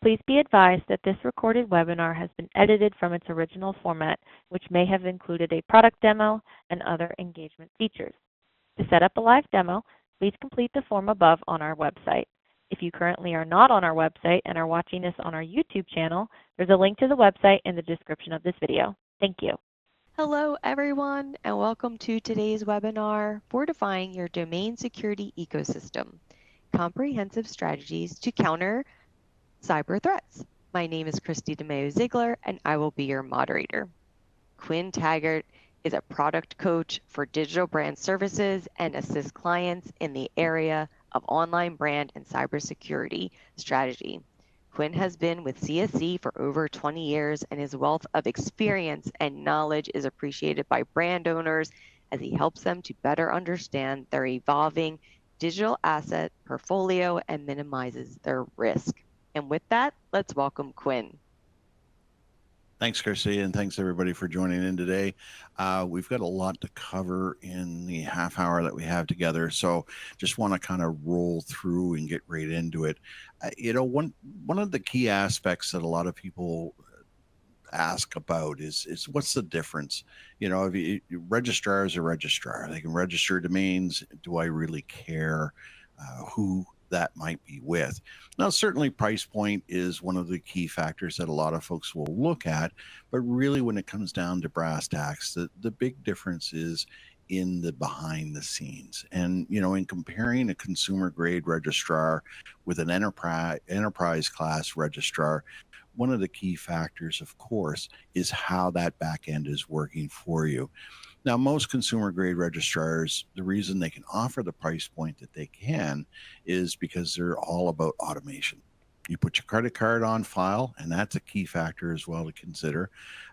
Please be advised that this recorded webinar has been edited from its original format, which may have included a product demo and other engagement features. To set up a live demo, please complete the form above on our website. If you currently are not on our website and are watching this on our YouTube channel, there's a link to the website in the description of this video. Thank you. Hello everyone, and welcome to today's webinar, Fortifying Your Domain Security Ecosystem, Comprehensive Strategies to Counter Cyber Threats. My name is Christy DeMeo-Ziegler, and I will be your moderator. Quinn Taggart is a product coach for digital brand services and assists clients in the area of online brand and cybersecurity strategy. Quinn has been with CSC for over 20 years, and his wealth of experience and knowledge is appreciated by brand owners as he helps them to better understand their evolving digital asset portfolio and minimizes their risk. And with that, let's welcome Quinn. Thanks, Kirsty, and thanks everybody for joining in today. We've got a lot to cover in the half hour that we have together, so just want to kind of roll through and get right into it. One of the key aspects that a lot of people ask about is what's the difference? If registrar is a registrar, they can register domains. Do I really care who that might be with? Now, certainly price point is one of the key factors that a lot of folks will look at, but really when it comes down to brass tacks, the big difference is in the behind the scenes. And, in comparing a consumer grade registrar with an enterprise class registrar, one of the key factors, of course, is how that back end is working for you. Now, most consumer grade registrars, the reason they can offer the price point that they can is because they're all about automation. You put your credit card on file, and that's a key factor as well to consider.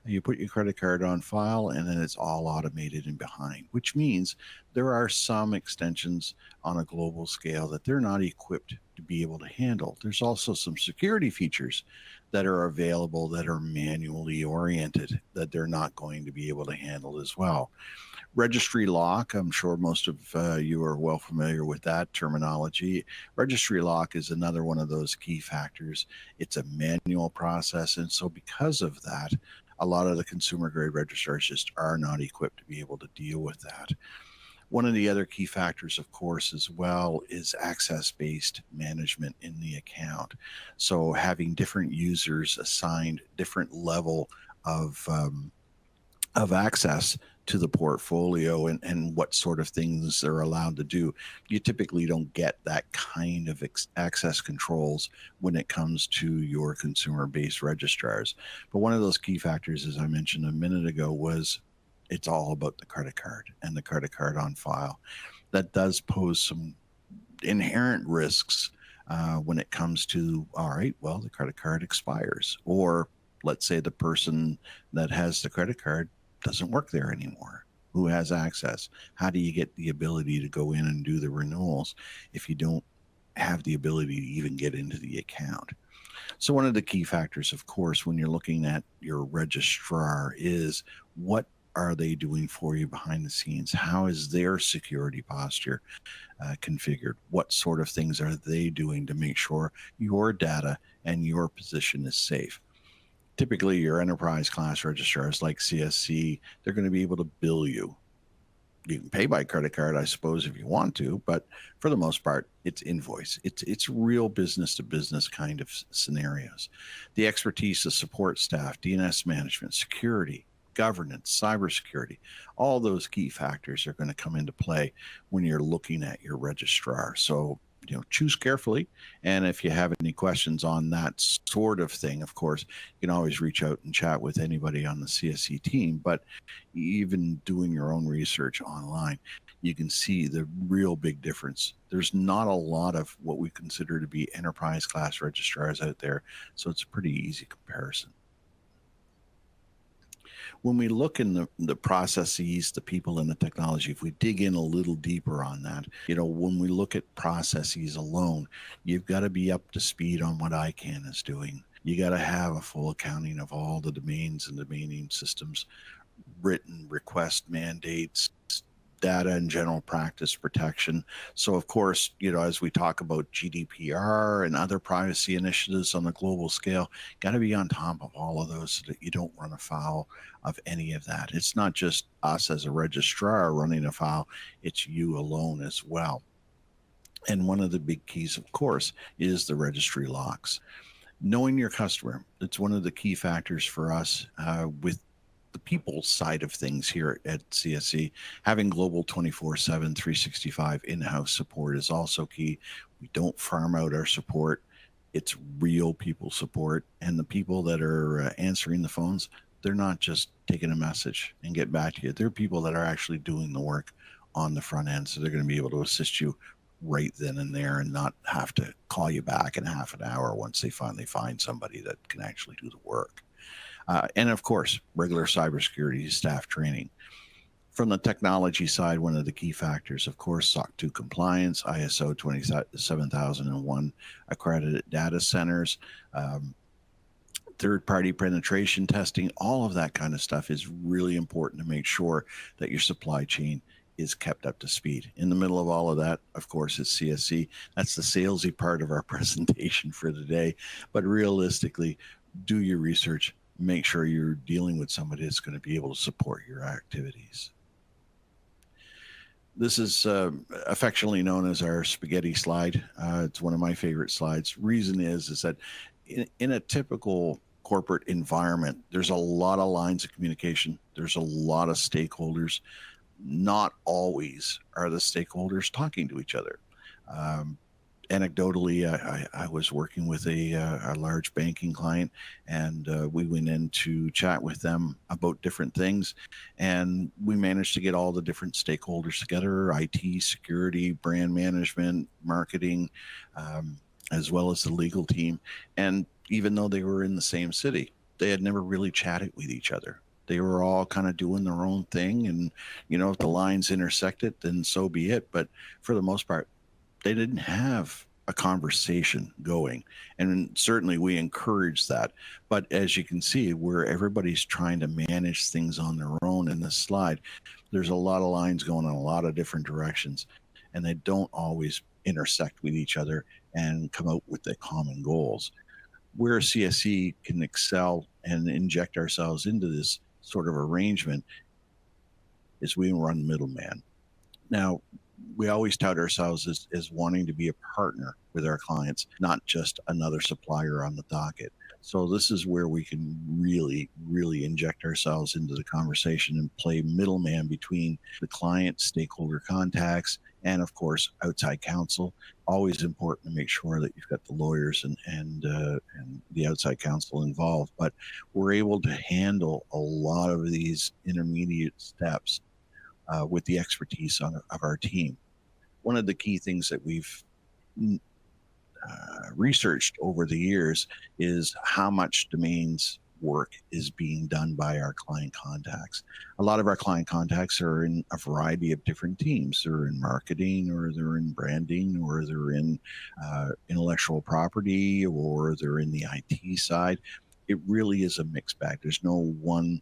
You put your credit card on file, and then it's all automated and behind, which means there are some extensions on a global scale that they're not equipped to be able to handle. There's also some security features that are available that are manually oriented that they're not going to be able to handle as well. Registry lock, I'm sure most of you are well familiar with that terminology. Registry lock is another one of those key factors. It's a manual process, and so because of that, a lot of the consumer grade registrars just are not equipped to be able to deal with that. One of the other key factors, of course, as well, is access-based management in the account. So having different users assigned different level of access to the portfolio and what sort of things they're allowed to do. You typically don't get that kind of access controls when it comes to your consumer-based registrars. But one of those key factors, as I mentioned a minute ago, was it's all about the credit card and the credit card on file. That does pose some inherent risks when it comes to, all right, well, the credit card expires, or let's say the person that has the credit card doesn't work there anymore. Who has access? How do you get the ability to go in and do the renewals if you don't have the ability to even get into the account? So one of the key factors, of course, when you're looking at your registrar is what are they doing for you behind the scenes? How is their security posture configured? What sort of things are they doing to make sure your data and your position is safe? Typically, your enterprise class registrars like CSC, they're going to be able to bill you. You can pay by credit card, I suppose, if you want to, but for the most part, it's invoice. It's real business to business kind of scenarios. The expertise, the support staff, DNS management, security, governance, cybersecurity, all those key factors are going to come into play when you're looking at your registrar. So, choose carefully. And if you have any questions on that sort of thing, of course, you can always reach out and chat with anybody on the CSC team. But even doing your own research online, you can see the real big difference. There's not a lot of what we consider to be enterprise class registrars out there. So it's a pretty easy comparison. When we look in the processes, the people and the technology, if we dig in a little deeper on that, when we look at processes alone, you've got to be up to speed on what ICANN is doing. You got to have a full accounting of all the domains and domain name systems, written request mandates, data and general practice protection. So of course, as we talk about GDPR and other privacy initiatives on a global scale, got to be on top of all of those so that you don't run afoul of any of that. It's not just us as a registrar running afoul, it's you alone as well. And one of the big keys, of course, is the registry locks. Knowing your customer, it's one of the key factors for us with the people side of things here at CSE. Having global 24/7, 365 in-house support is also key. We don't farm out our support. It's real people support. And the people that are answering the phones, they're not just taking a message and get back to you. They're people that are actually doing the work on the front end. So they're going to be able to assist you right then and there and not have to call you back in half an hour once they finally find somebody that can actually do the work. And of course, regular cybersecurity staff training. From the technology side, one of the key factors, of course, SOC 2 compliance, ISO 27001 accredited data centers, third-party penetration testing, all of that kind of stuff is really important to make sure that your supply chain is kept up to speed. In the middle of all of that, of course, is CSC. That's the salesy part of our presentation for today. But realistically, do your research. Make sure you're dealing with somebody that's going to be able to support your activities. This is affectionately known as our spaghetti slide. It's one of my favorite slides. Reason is that in a typical corporate environment, there's a lot of lines of communication. There's a lot of stakeholders. Not always are the stakeholders talking to each other. Anecdotally, I was working with a large banking client, and we went in to chat with them about different things, and we managed to get all the different stakeholders together: IT, security, brand management, marketing, as well as the legal team. And even though they were in the same city, they had never really chatted with each other. They were all kind of doing their own thing, and if the lines intersected, then so be it. But for the most part, they didn't have a conversation going, and certainly we encourage that. But as you can see, where everybody's trying to manage things on their own in this slide, there's a lot of lines going in a lot of different directions, and they don't always intersect with each other and come out with the common goals. Where CSE can excel and inject ourselves into this sort of arrangement is we run middleman. Now, we always tout ourselves as wanting to be a partner with our clients, not just another supplier on the docket. So this is where we can really, really inject ourselves into the conversation and play middleman between the client, stakeholder contacts, and of course, outside counsel. Always important to make sure that you've got the lawyers and the outside counsel involved. But we're able to handle a lot of these intermediate steps with the expertise of our team. One of the key things that we've researched over the years is how much domains work is being done by our client contacts. A lot of our client contacts are in a variety of different teams. They're in marketing, or they're in branding, or they're in intellectual property, or they're in the IT side. It really is a mixed bag. There's no one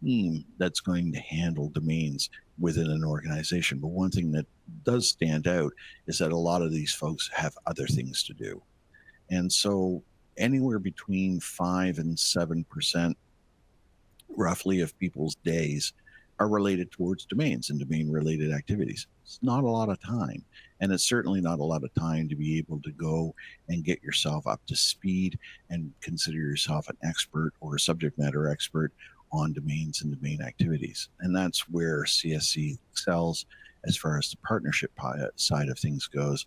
team that's going to handle domains within an organization. But one thing that does stand out is that a lot of these folks have other things to do. And so anywhere between 5 and 7% roughly of people's days are related towards domains and domain related activities. It's not a lot of time, and it's certainly not a lot of time to be able to go and get yourself up to speed and consider yourself an expert or a subject matter expert on domains and domain activities. And that's where CSC excels as far as the partnership side of things goes.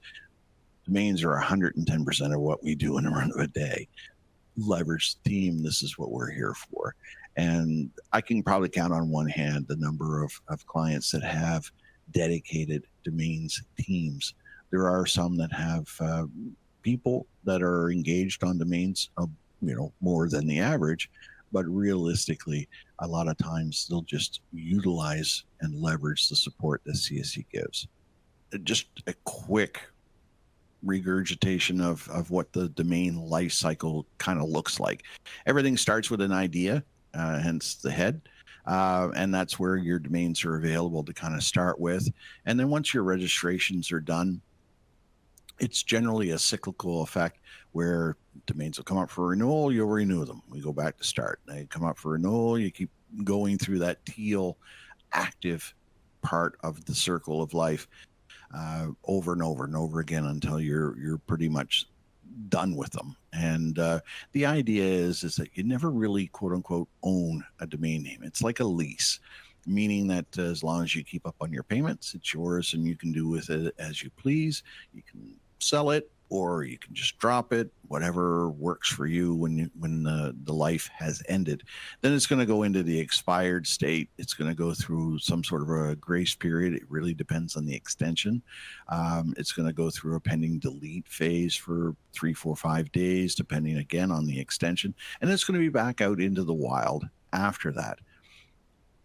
Domains are 110% of what we do in a run of a day. Leverage the team, this is what we're here for. And I can probably count on one hand the number of clients that have dedicated domains teams. There are some that have people that are engaged on domains, more than the average, but realistically, a lot of times they'll just utilize and leverage the support that CSE gives. Just a quick regurgitation of what the domain life cycle kind of looks like. Everything starts with an idea, hence the head. And that's where your domains are available to kind of start with. And then once your registrations are done, it's generally a cyclical effect where domains will come up for renewal, you'll renew them. We go back to start. They come up for renewal, you keep going through that teal active part of the circle of life over and over and over again until you're pretty much done with them. And the idea is that you never really, quote unquote, own a domain name. It's like a lease, meaning that as long as you keep up on your payments, it's yours and you can do with it as you please. You can sell it, or you can just drop it, whatever works for you when the life has ended. Then it's going to go into the expired state. It's going to go through some sort of a grace period. It really depends on the extension. It's going to go through a pending delete phase for 3, 4, 5 days, depending again on the extension. And it's going to be back out into the wild after that.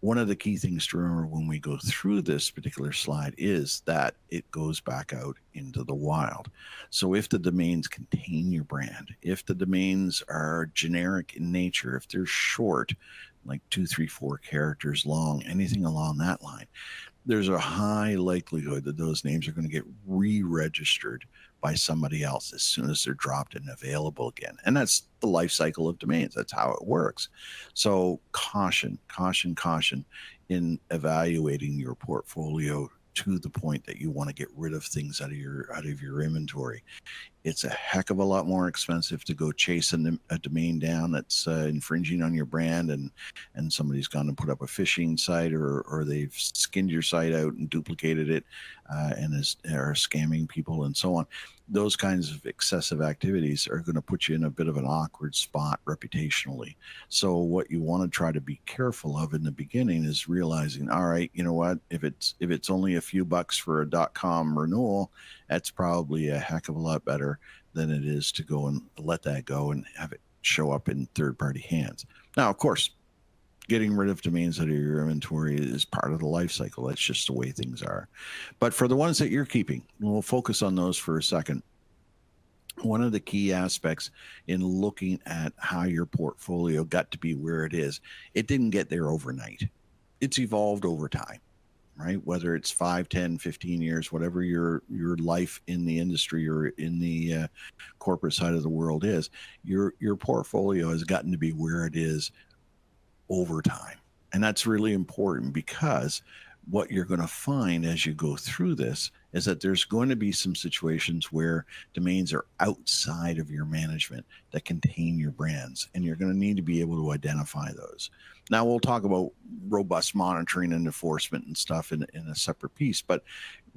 One of the key things to remember when we go through this particular slide is that it goes back out into the wild. So if the domains contain your brand, if the domains are generic in nature, if they're short, like 2, 3, 4 characters long, anything along that line, there's a high likelihood that those names are going to get re-registered by somebody else as soon as they're dropped and available again. And that's the life cycle of domains. That's how it works. So caution, caution, caution in evaluating your portfolio to the point that you want to get rid of things out of your inventory. It's a heck of a lot more expensive to go chase a domain down that's infringing on your brand, and somebody's gone and put up a phishing site, or they've skinned your site out and duplicated it and are scamming people and so on. Those kinds of excessive activities are going to put you in a bit of an awkward spot reputationally. So what you want to try to be careful of in the beginning is realizing, all right, you know what, if it's only a few bucks for a .com renewal, that's probably a heck of a lot better than it is to go and let that go and have it show up in third-party hands. Now, of course, getting rid of domains out of your inventory is part of the life cycle. That's just the way things are. But for the ones that you're keeping, we'll focus on those for a second. One of the key aspects in looking at how your portfolio got to be where it is, it didn't get there overnight. It's evolved over time, right? Whether it's 5, 10, 15 years, whatever your life in the industry or in the corporate side of the world is, your portfolio has gotten to be where it is over time. And that's really important, because what you're going to find as you go through this is that there's going to be some situations where domains are outside of your management that contain your brands, and you're going to need to be able to identify those. Now, we'll talk about robust monitoring and enforcement and stuff in a separate piece, but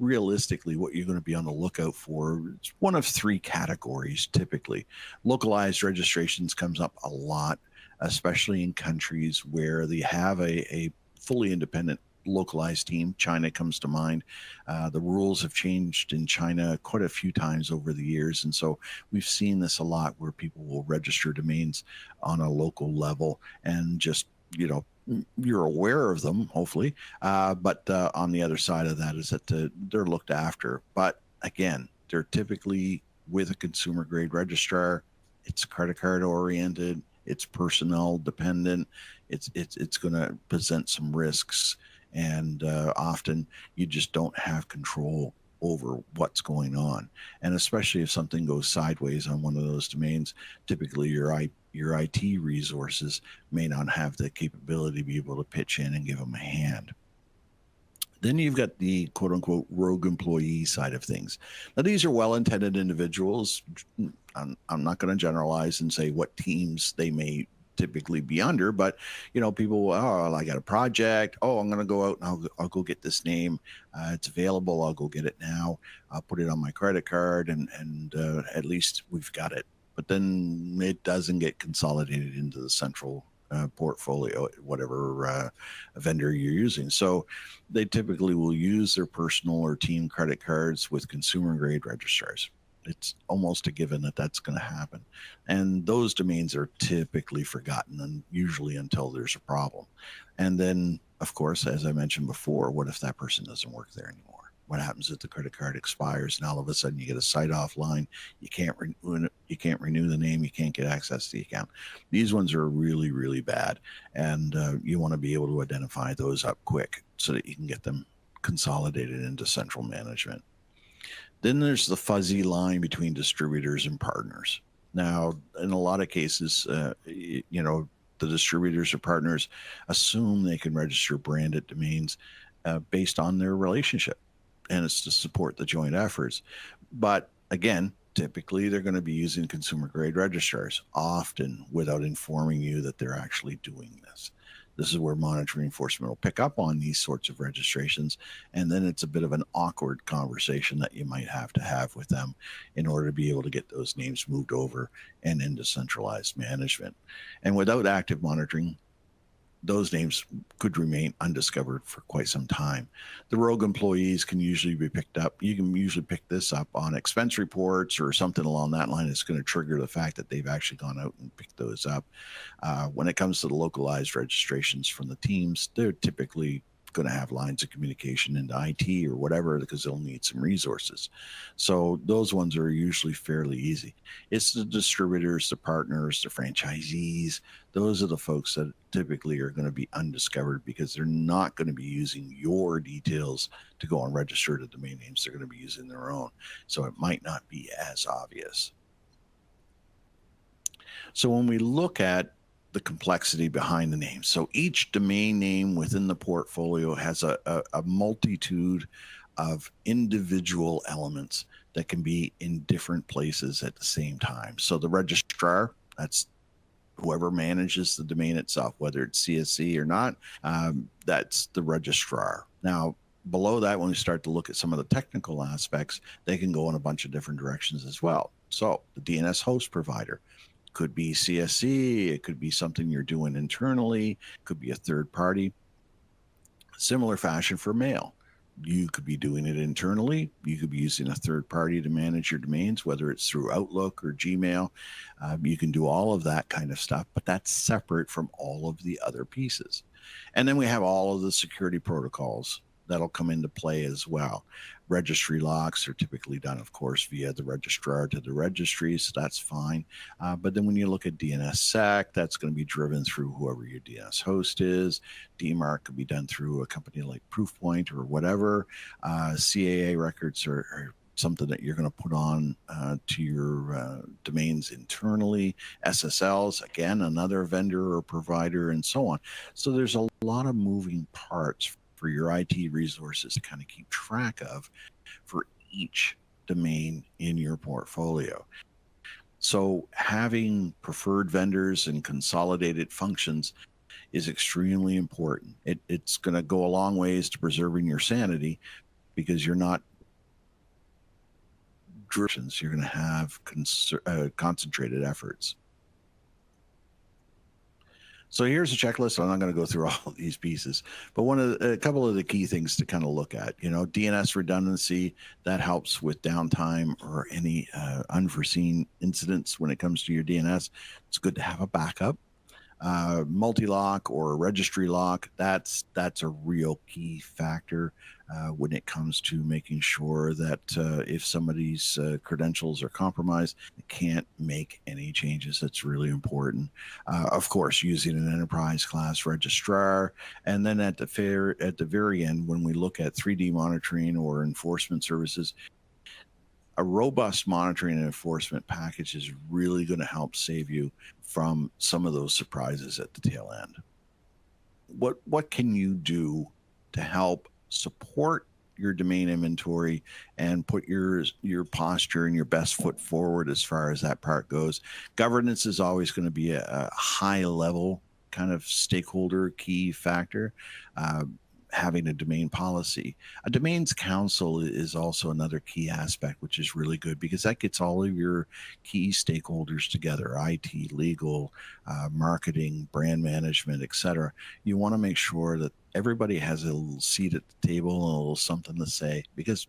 realistically, what you're going to be on the lookout for is one of 3 categories typically. Localized registrations comes up a lot, especially in countries where they have a fully independent localized team. China comes to mind. The rules have changed in China quite a few times over the years, and so we've seen this a lot where people will register domains on a local level and just, you know, you're aware of them, hopefully, but on the other side of that is that they're looked after. But again, they're typically with a consumer grade registrar. It's credit card oriented, it's personnel dependent, it's going to present some risks, and often you just don't have control over what's going on. And especially if something goes sideways on one of those domains, typically your IT resources may not have the capability to be able to pitch in and give them a hand. Then you've got the quote unquote rogue employee side of things. Now, these are well-intended individuals. I'm not going to generalize and say what teams they may typically be under, but you know, people, oh, I got a project, oh, I'm going to go out and I'll go get this name, it's available, I'll go get it now, I'll put it on my credit card, and at least we've got it. But then it doesn't get consolidated into the central portfolio, whatever vendor you're using. So they typically will use their personal or team credit cards with consumer grade registrars. It's almost a given that that's going to happen. And those domains are typically forgotten, and usually until there's a problem. And then, of course, as I mentioned before, what if that person doesn't work there anymore? What happens if the credit card expires and all of a sudden you get a site offline? You can't renew the name. You can't get access to the account. These ones are really, really bad, and you want to be able to identify those up quick so that you can get them consolidated into central management. Then there's the fuzzy line between distributors and partners. Now, in a lot of cases, the distributors or partners assume they can register branded domains based on their relationship, and it's to support the joint efforts. But again, typically they're going to be using consumer grade registrars, often without informing you that they're actually doing this. This is where monitoring enforcement will pick up on these sorts of registrations, and then it's a bit of an awkward conversation that you might have to have with them in order to be able to get those names moved over and into centralized management. And without active monitoring, those names could remain undiscovered for quite some time. The rogue employees can usually be picked up. You can usually pick this up on expense reports or something along that line. It's going to trigger the fact that they've actually gone out and picked those up. When it comes to the localized registrations from the teams, they're typically going to have lines of communication into IT or whatever, because they'll need some resources. So those ones are usually fairly easy. It's the distributors, the partners, the franchisees. Those are the folks that typically are going to be undiscovered because they're not going to be using your details to go and register the domain names. They're going to be using their own. So it might not be as obvious. So when we look at the complexity behind the name, so each domain name within the portfolio has a multitude of individual elements that can be in different places at the same time. So the registrar, that's whoever manages the domain itself, whether it's CSC or not, that's the registrar. Now, below that, when we start to look at some of the technical aspects, they can go in a bunch of different directions as well. So the DNS host provider could be CSC, it could be something you're doing internally, could be a third party. Similar fashion for mail. You could be doing it internally. You could be using a third party to manage your domains, whether it's through Outlook or Gmail. You can do all of that kind of stuff, but that's separate from all of the other pieces. And then we have all of the security protocols that'll come into play as well. Registry locks are typically done, of course, via the registrar to the registry, so that's fine. But then when you look at DNSSEC, that's going to be driven through whoever your DNS host is. DMARC could be done through a company like Proofpoint or whatever. CAA records are something that you're going to put on to your domains internally. SSLs, again, another vendor or provider, and so on. So there's a lot of moving parts for your IT resources to kind of keep track of for each domain in your portfolio. So having preferred vendors and consolidated functions is extremely important. It's going to go a long ways to preserving your sanity, because you're not you're going to have concentrated efforts. So here's a checklist. I'm not going to go through all of these pieces, but a couple of the key things to kind of look at, DNS redundancy, that helps with downtime or any unforeseen incidents when it comes to your DNS. It's good to have a backup. Multi-lock or registry lock, that's a real key factor when it comes to making sure that if somebody's credentials are compromised, they can't make any changes. That's really important. Of course, using an enterprise class registrar, and then at the very end, when we look at 3D monitoring or enforcement services, a robust monitoring and enforcement package is really going to help save you from some of those surprises at the tail end. What can you do to help support your domain inventory and put your posture and your best foot forward as far as that part goes? Governance is always going to be a high level kind of stakeholder key factor. Having a domain policy. A domains council is also another key aspect, which is really good because that gets all of your key stakeholders together: IT, legal, marketing, brand management, etc. You want to make sure that everybody has a little seat at the table and a little something to say, because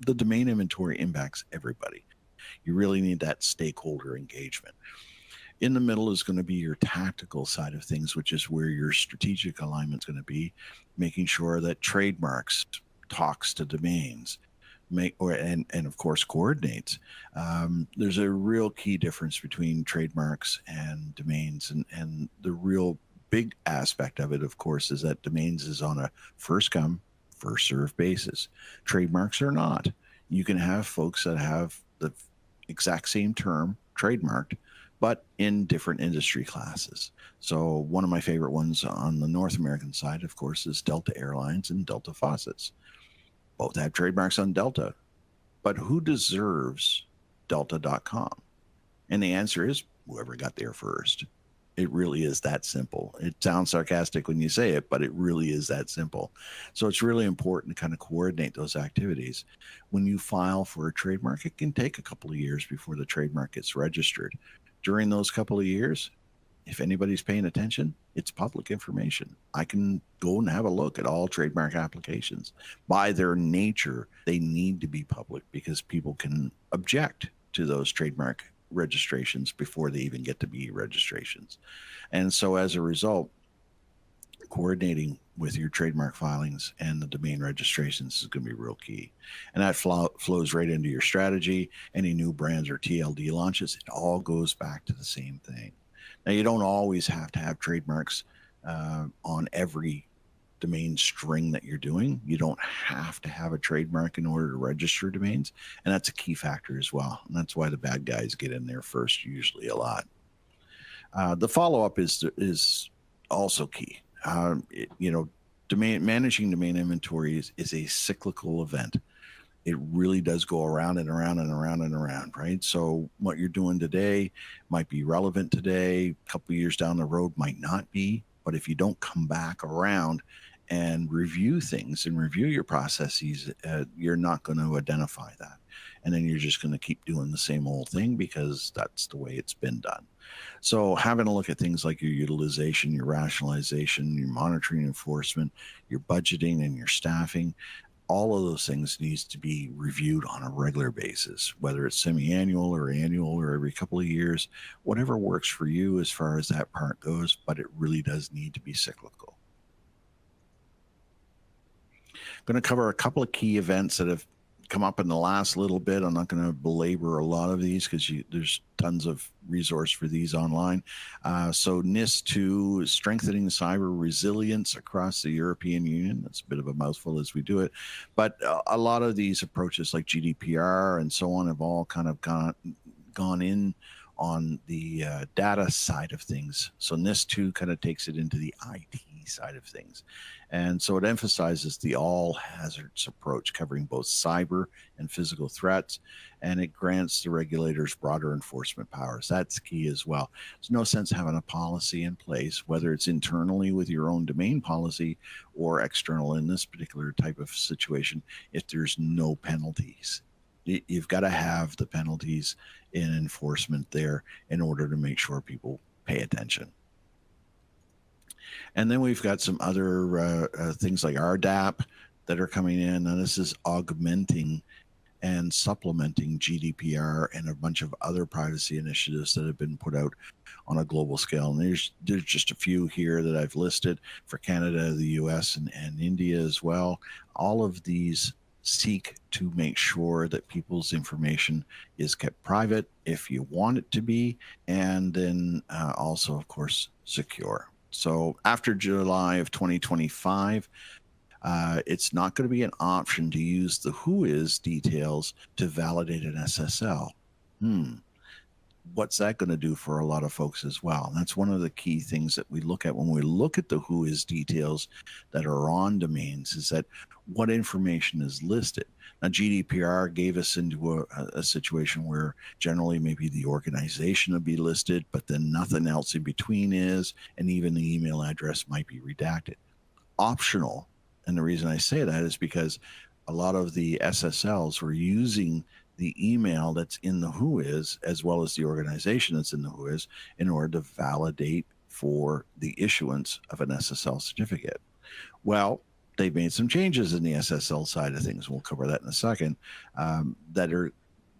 the domain inventory impacts everybody. You really need that stakeholder engagement. In the middle is going to be your tactical side of things, which is where your strategic alignment is going to be, making sure that trademarks talks to domains, and of course coordinates. There's a real key difference between trademarks and domains, and the real big aspect of it, of course, is that domains is on a first come, first served basis. Trademarks are not. You can have folks that have the exact same term trademarked, but in different industry classes. So one of my favorite ones on the North American side, of course, is Delta Airlines and Delta Faucets. Both have trademarks on Delta, but who deserves delta.com? And the answer is whoever got there first. It really is that simple. It sounds sarcastic when you say it, but it really is that simple. So it's really important to kind of coordinate those activities. When you file for a trademark, it can take a couple of years before the trademark gets registered. During those couple of years, if anybody's paying attention, it's public information. I can go and have a look at all trademark applications. By their nature, they need to be public because people can object to those trademark registrations before they even get to be registrations. And so as a result, coordinating with your trademark filings and the domain registrations is going to be real key. And that flows right into your strategy. Any new brands or TLD launches, it all goes back to the same thing. Now, you don't always have to have trademarks on every domain string that you're doing. You don't have to have a trademark in order to register domains. And that's a key factor as well. And that's why the bad guys get in there first, usually a lot. The follow-up is also key. Managing domain inventory is a cyclical event. It really does go around and around and around and around, right? So what you're doing today might be relevant today, a couple of years down the road might not be, but if you don't come back around and review things and review your processes, you're not going to identify that. And then you're just going to keep doing the same old thing because that's the way it's been done. So having a look at things like your utilization, your rationalization, your monitoring enforcement, your budgeting and your staffing, all of those things needs to be reviewed on a regular basis, whether it's semi-annual or annual or every couple of years, whatever works for you as far as that part goes, but it really does need to be cyclical. I'm going to cover a couple of key events that have come up in the last little bit. I'm not going to belabor a lot of these because there's tons of resource for these online. So NIST 2 is strengthening cyber resilience across the European Union. That's a bit of a mouthful as we do it. But a lot of these approaches like GDPR and so on have all kind of gone in on the data side of things. So NIST 2 kind of takes it into the IT side of things. And so it emphasizes the all hazards approach, covering both cyber and physical threats, and it grants the regulators broader enforcement powers. That's key as well. There's no sense having a policy in place, whether it's internally with your own domain policy or external in this particular type of situation, if there's no penalties. You've got to have the penalties in enforcement there in order to make sure people pay attention. And then we've got some other things like RDAP that are coming in, and this is augmenting and supplementing GDPR and a bunch of other privacy initiatives that have been put out on a global scale. And there's just a few here that I've listed for Canada, the US, and India as well. All of these seek to make sure that people's information is kept private if you want it to be, and then also, of course, secure. So after July of 2025, it's not going to be an option to use the WHOIS details to validate an SSL. What's that going to do for a lot of folks as well? And that's one of the key things that we look at when we look at the WHOIS details that are on domains, is that what information is listed. Now, GDPR gave us into a situation where generally maybe the organization would be listed, but then nothing else in between is, and even the email address might be redacted. Optional, and the reason I say that is because a lot of the SSLs were using the email that's in the WHOIS as well as the organization that's in the WHOIS in order to validate for the issuance of an SSL certificate. Well, they've made some changes in the SSL side of things. We'll cover that in a second, that are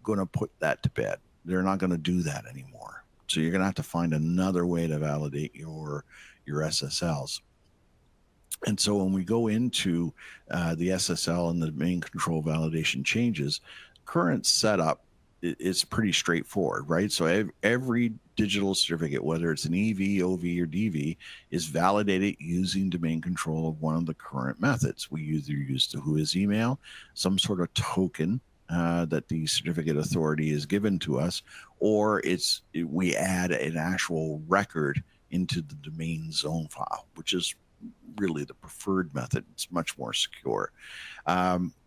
going to put that to bed. They're not going to do that anymore. So you're going to have to find another way to validate your SSLs. And so when we go into the SSL and the domain control validation changes, current setup is pretty straightforward, right? So every digital certificate, whether it's an EV, OV, or DV, is validated using domain control of one of the current methods. We either use the WHOIS email, some sort of token that the certificate authority is given to us, or we add an actual record into the domain zone file, which is really the preferred method. It's much more secure.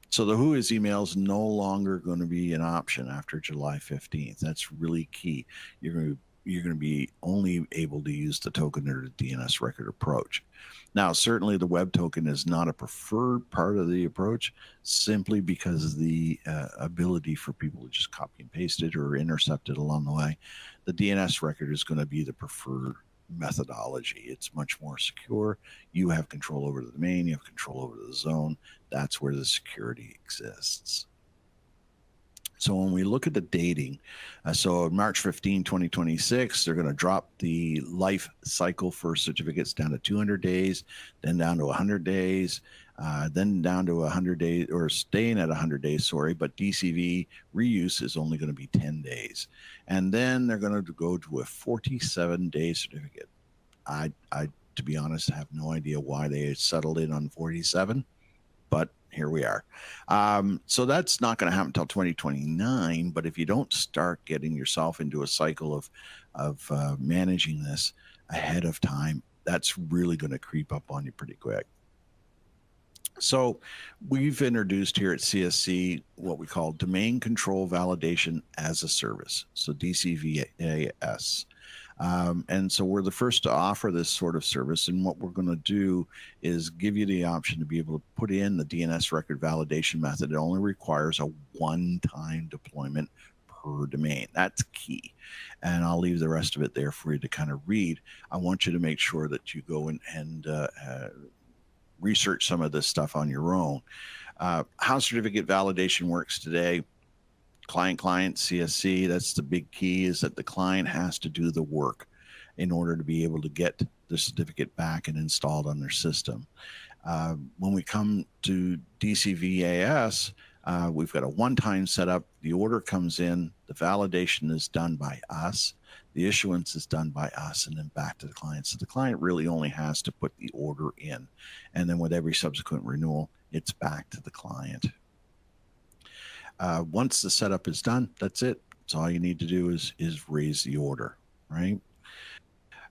So the WHOIS email is no longer going to be an option after July 15th. That's really key. You're going to be only able to use the token or the DNS record approach. Now, certainly the web token is not a preferred part of the approach, simply because of the ability for people to just copy and paste it or intercept it along the way. The DNS record is going to be the preferred methodology. It's much more secure. You have control over the domain, you have control over the zone. That's where the security exists. So when we look at the dating, so March 15, 2026, they're going to drop the life cycle for certificates down to 200 days, then down to 100 days, then down to 100 days, or staying at 100 days, sorry, but DCV reuse is only going to be 10 days. And then they're going to go to a 47-day certificate. I, to be honest, have no idea why they settled in on 47, but here we are. So that's not going to happen until 2029. But if you don't start getting yourself into a cycle of managing this ahead of time, that's really going to creep up on you pretty quick. So we've introduced here at CSC what we call domain control validation as a service, so DCVAS. And so we're the first to offer this sort of service. And what we're going to do is give you the option to be able to put in the DNS record validation method. It only requires a one-time deployment per domain. That's key. And I'll leave the rest of it there for you to kind of read. I want you to make sure that you go and research some of this stuff on your own. How certificate validation works today: client, CSC, that's the big key, is that the client has to do the work in order to be able to get the certificate back and installed on their system. When we come to DCVAS, we've got a one-time setup. The order comes in, the validation is done by us, the issuance is done by us, and then back to the client. So the client really only has to put the order in. And then with every subsequent renewal, it's back to the client. Once the setup is done, that's it. That's all you need to do is raise the order, right?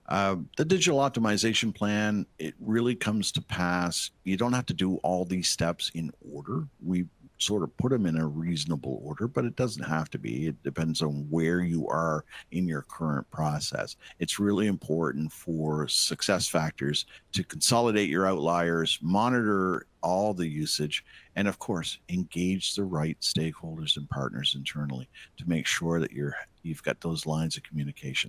The digital optimization plan, it really comes to pass. You don't have to do all these steps in order. We sort of put them in a reasonable order, but it doesn't have to be. It depends on where you are in your current process. It's really important for success factors to consolidate your outliers, monitor all the usage, and of course, engage the right stakeholders and partners internally to make sure that you've got those lines of communication.